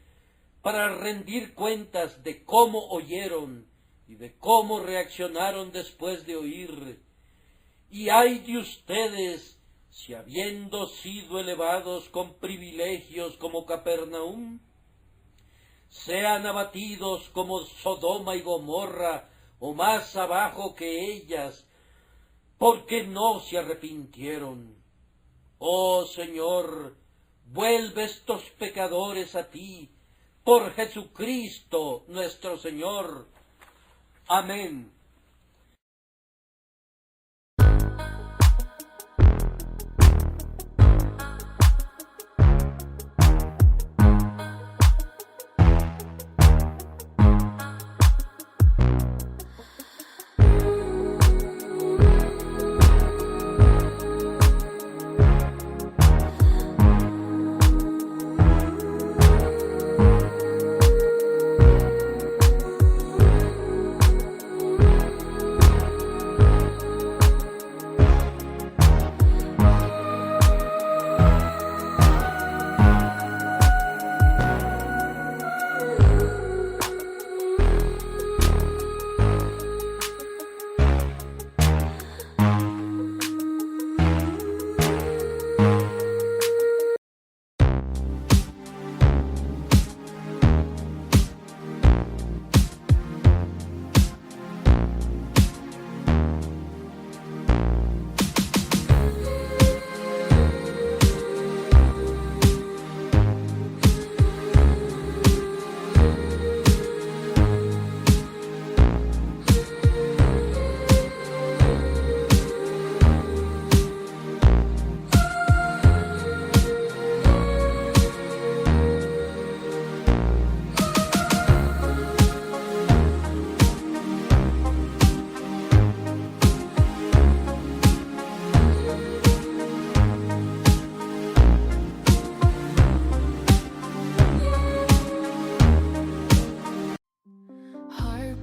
para rendir cuentas de cómo oyeron y de cómo reaccionaron después de oír. Y ay de ustedes, si habiendo sido elevados con privilegios como Capernaum, sean abatidos como Sodoma y Gomorra, o más abajo que ellas, porque no se arrepintieron. Oh Señor, vuelve estos pecadores a ti, por Jesucristo nuestro Señor. Amén.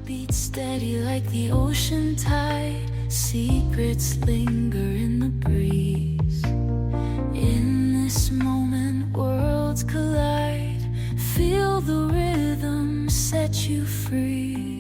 Beat steady like the ocean tide. Secrets linger in the breeze. In this moment, worlds collide. Feel the rhythm set you free.